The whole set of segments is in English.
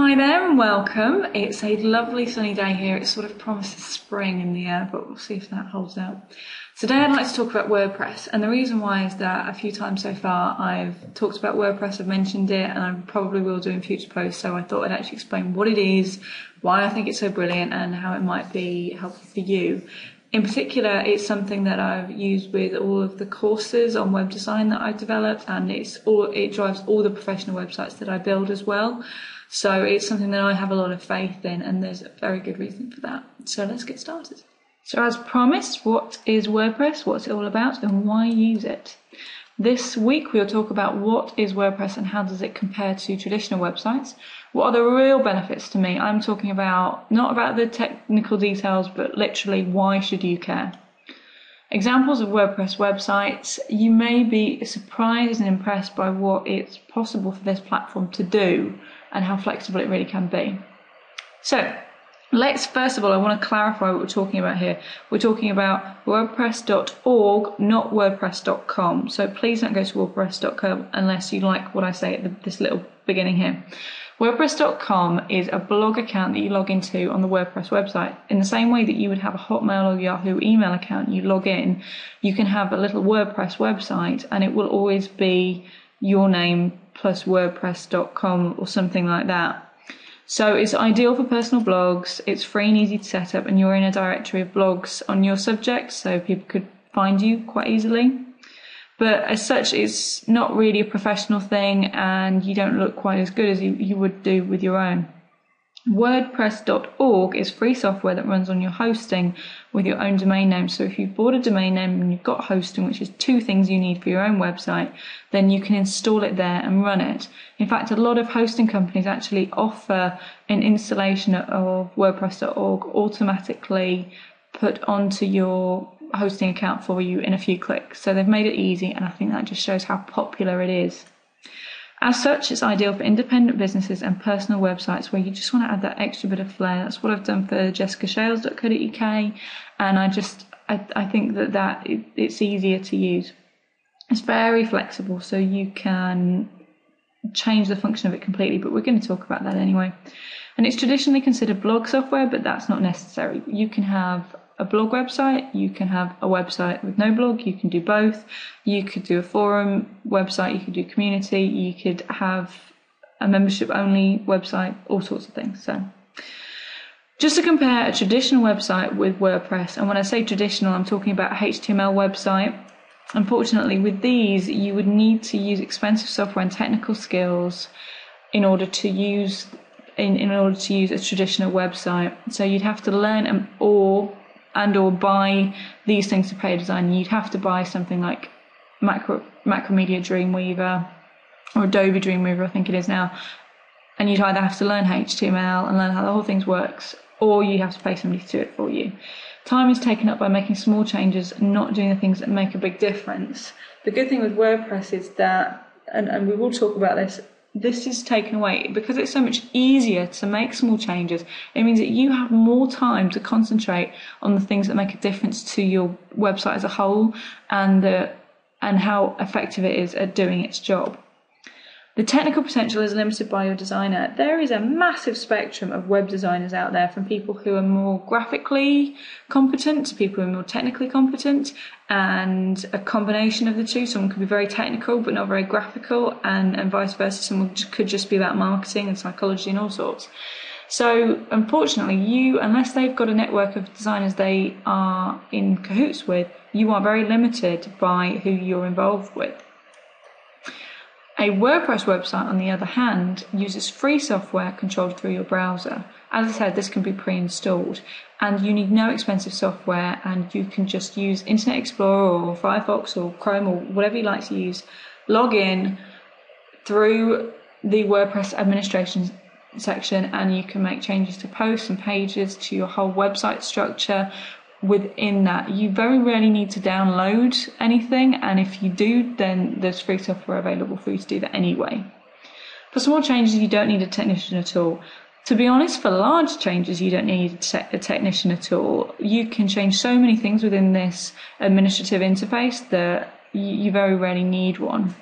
Hi there and welcome. It's a lovely sunny day here. It sort of promises spring in the air, but we'll see if that holds out. Today I'd like to talk about WordPress, and the reason why is that a few times so far I've talked about WordPress, I've mentioned it, and I probably will do in future posts, so I thought I'd actually explain what it is, why I think it's so brilliant, and how it might be helpful for you. In particular, it's something that I've used with all of the courses on web design that I've developed, and it drives all the professional websites that I build as well. So it's something that I have a lot of faith in, and there's a very good reason for that. So let's get started. So as promised, what is WordPress, what's it all about, and why use it? This week we'll talk about what is WordPress and how does it compare to traditional websites. What are the real benefits to me? I'm talking about, not about the technical details, but literally why should you care? Examples of WordPress websites. You may be surprised and impressed by what it's possible for this platform to do and how flexible it really can be. So let's, first of all, I want to clarify what we're talking about here. We're talking about WordPress.org, not WordPress.com. So please don't go to WordPress.com unless you like what I say at this little beginning here. WordPress.com is a blog account that you log into on the WordPress website. In the same way that you would have a Hotmail or Yahoo email account, you log in, you can have a little WordPress website and it will always be your name plus WordPress.com or something like that. So it's ideal for personal blogs, it's free and easy to set up, and you're in a directory of blogs on your subject, so people could find you quite easily. But as such, it's not really a professional thing, and you don't look quite as good as you would do with your own. WordPress.org is free software that runs on your hosting with your own domain name. So if you've bought a domain name and you've got hosting, which is two things you need for your own website, then you can install it there and run it. In fact, a lot of hosting companies actually offer an installation of WordPress.org automatically put onto your hosting account for you in a few clicks. So they've made it easy, and I think that just shows how popular it is. As such, it's ideal for independent businesses and personal websites where you just want to add that extra bit of flair. That's what I've done for jessicashales.co.uk, and I think that it's easier to use. It's very flexible, so you can change the function of it completely, but we're going to talk about that anyway. And it's traditionally considered blog software, but that's not necessary. You can have a blog website, you can have a website with no blog, you can do both. You could do a forum website, you could do community, you could have a membership only website, all sorts of things. So just to compare a traditional website with WordPress, and when I say traditional, I'm talking about a HTML website. Unfortunately, with these, you would need to use expensive software and technical skills in order to use a traditional website. So you'd have to learn or buy these things to pay design. You'd have to buy something like Macromedia Dreamweaver or Adobe Dreamweaver, I think it is now, and you'd either have to learn HTML and learn how the whole thing works, or you have to pay somebody to do it for you. Time is taken up by making small changes and not doing the things that make a big difference. The good thing with WordPress is that, and we will talk about this is taken away because it's so much easier to make small changes. It means that you have more time to concentrate on the things that make a difference to your website as a whole, and how effective it is at doing its job. The technical potential is limited by your designer. There is a massive spectrum of web designers out there, from people who are more graphically competent to people who are more technically competent, and a combination of the two. Someone could be very technical but not very graphical, and vice versa. Someone could just be about marketing and psychology and all sorts. So unfortunately, unless they've got a network of designers they are in cahoots with, you are very limited by who you're involved with. A WordPress website, on the other hand, uses free software controlled through your browser. As I said, this can be pre-installed, and you need no expensive software, and you can just use Internet Explorer or Firefox or Chrome or whatever you like to use, log in through the WordPress administration section, and you can make changes to posts and pages, to your whole website structure. Within that, you very rarely need to download anything, and if you do, then there's free software available for you to do that anyway. For small changes, you don't need a technician at all. To be honest, for large changes, you don't need a technician at all. You can change so many things within this administrative interface that you very rarely need one.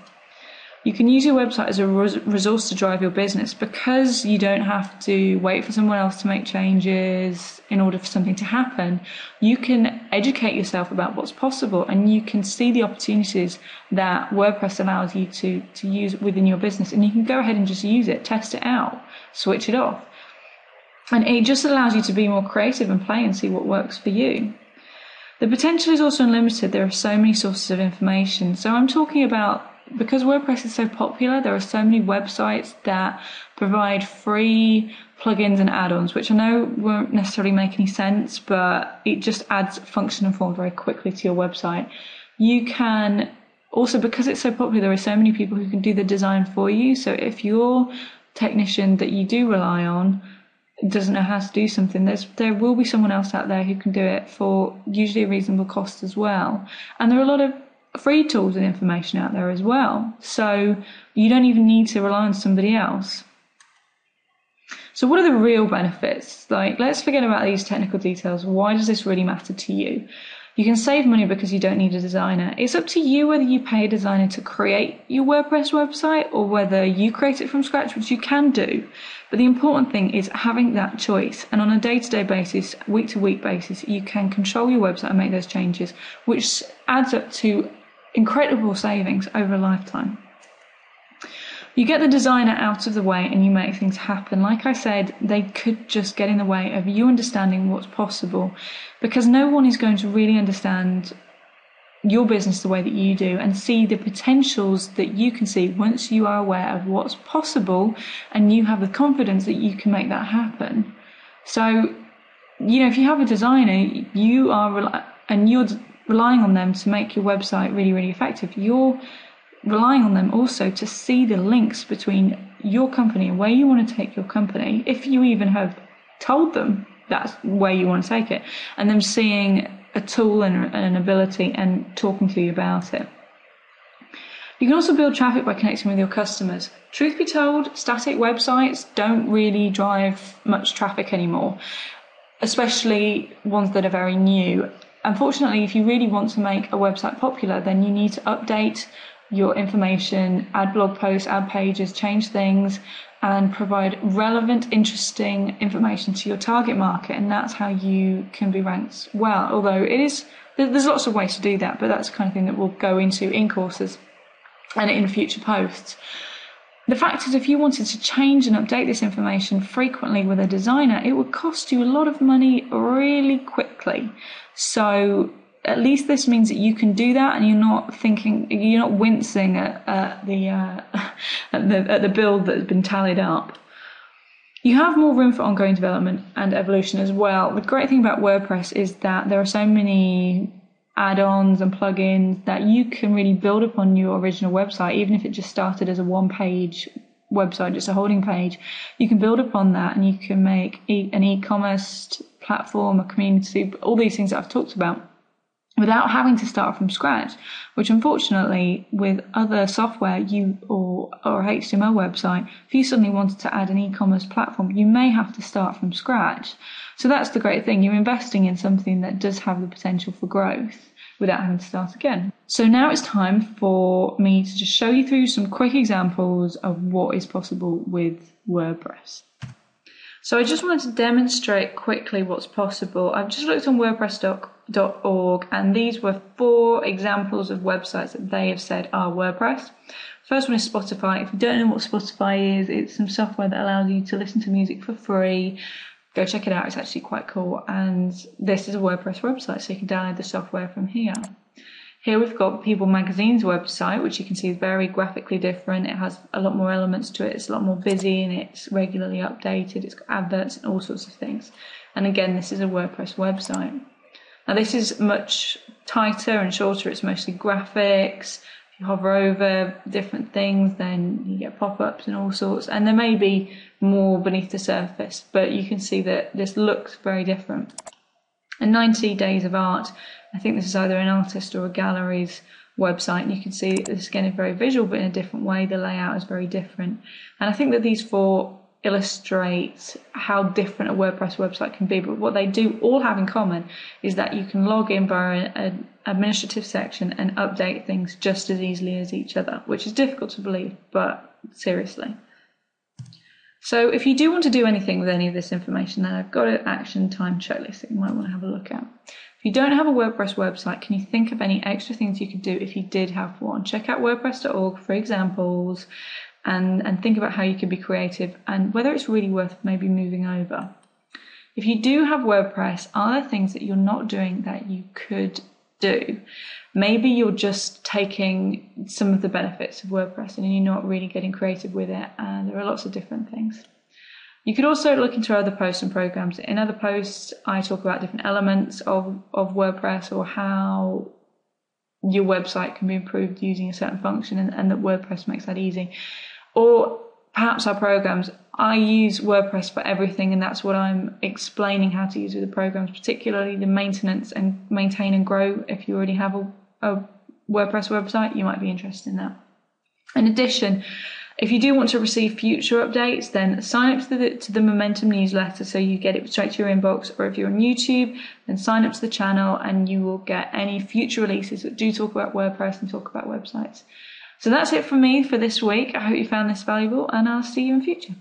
You can use your website as a resource to drive your business, because you don't have to wait for someone else to make changes in order for something to happen. You can educate yourself about what's possible, and you can see the opportunities that WordPress allows you to use within your business, and you can go ahead and just use it, test it out, switch it off. And it just allows you to be more creative and play and see what works for you. The potential is also unlimited. There are so many sources of information. So I'm talking about, because WordPress is so popular, there are so many websites that provide free plugins and add-ons, which I know won't necessarily make any sense, but it just adds function and form very quickly to your website. You can also, because it's so popular, there are so many people who can do the design for you. So if your technician that you do rely on doesn't know how to do something, there will be someone else out there who can do it for usually a reasonable cost as well. And there are a lot of free tools and information out there as well, so you don't even need to rely on somebody else. So what are the real benefits? Like, let's forget about these technical details. Why does this really matter to you? You can save money because you don't need a designer. It's up to you whether you pay a designer to create your WordPress website or whether you create it from scratch, which you can do. But the important thing is having that choice. And on a day-to-day basis, week-to-week basis, you can control your website and make those changes, which adds up to incredible savings over a lifetime. You get the designer out of the way and you make things happen. Like I said, they could just get in the way of you understanding what's possible, because no one is going to really understand your business the way that you do and see the potentials that you can see once you are aware of what's possible and you have the confidence that you can make that happen. So, if you have a designer, you're relying on them to make your website really, really effective. You're relying on them also to see the links between your company and where you want to take your company, if you even have told them that's where you want to take it, and them seeing a tool and an ability and talking to you about it. You can also build traffic by connecting with your customers. Truth be told, static websites don't really drive much traffic anymore, especially ones that are very new. Unfortunately, if you really want to make a website popular, then you need to update your information, add blog posts, add pages, change things, and provide relevant, interesting information to your target market. And that's how you can be ranked well. Although there's lots of ways to do that, but that's the kind of thing that we'll go into in courses and in future posts. The fact is, if you wanted to change and update this information frequently with a designer, it would cost you a lot of money really quickly. So at least this means that you can do that, and you're not wincing at the build that's been tallied up. You have more room for ongoing development and evolution as well. The great thing about WordPress is that there are so many add-ons and plugins that you can really build upon your original website. Even if it just started as a one-page website, just a holding page, you can build upon that, and you can make an e-commerce platform, a community, all these things that I've talked about, without having to start from scratch, which unfortunately with other software or HTML website, if you suddenly wanted to add an e-commerce platform, you may have to start from scratch. So that's the great thing. You're investing in something that does have the potential for growth without having to start again. So now it's time for me to just show you through some quick examples of what is possible with WordPress. So I just wanted to demonstrate quickly what's possible. I've just looked on WordPress.org, and these were 4 examples of websites that they have said are WordPress. First one is Spotify. If you don't know what Spotify is, it's some software that allows you to listen to music for free. Go check it out, it's actually quite cool. And this is a WordPress website, so you can download the software from here. Here we've got People Magazine's website, which you can see is very graphically different. It has a lot more elements to it. It's a lot more busy, and it's regularly updated. It's got adverts and all sorts of things. And again, this is a WordPress website. Now this is much tighter and shorter. It's mostly graphics. If you hover over different things, then you get pop-ups and all sorts. And there may be more beneath the surface, but you can see that this looks very different. And 90 Days of Art, I think this is either an artist or a gallery's website, and you can see this again is very visual, but in a different way. The layout is very different. And I think that these 4 illustrate how different a WordPress website can be. But what they do all have in common is that you can log in via an administrative section and update things just as easily as each other, which is difficult to believe, but seriously. So if you do want to do anything with any of this information, then I've got an action time checklist that you might want to have a look at. If you don't have a WordPress website, can you think of any extra things you could do if you did have one? Check out wordpress.org for examples and think about how you could be creative and whether it's really worth maybe moving over. If you do have WordPress, are there things that you're not doing that you could do? Maybe you're just taking some of the benefits of WordPress and you're not really getting creative with it. There are lots of different things. You could also look into other posts and programs. In other posts, I talk about different elements of WordPress or how your website can be improved using a certain function and that WordPress makes that easy. Or perhaps our programs. I use WordPress for everything, and that's what I'm explaining how to use with the programs, particularly the maintenance and maintain and grow. If you already have a WordPress website, you might be interested in that. In addition, if you do want to receive future updates, then sign up to the Momentum newsletter so you get it straight to your inbox. Or if you're on YouTube, then sign up to the channel and you will get any future releases that do talk about WordPress and talk about websites. So that's it from me for this week. I hope you found this valuable, and I'll see you in future.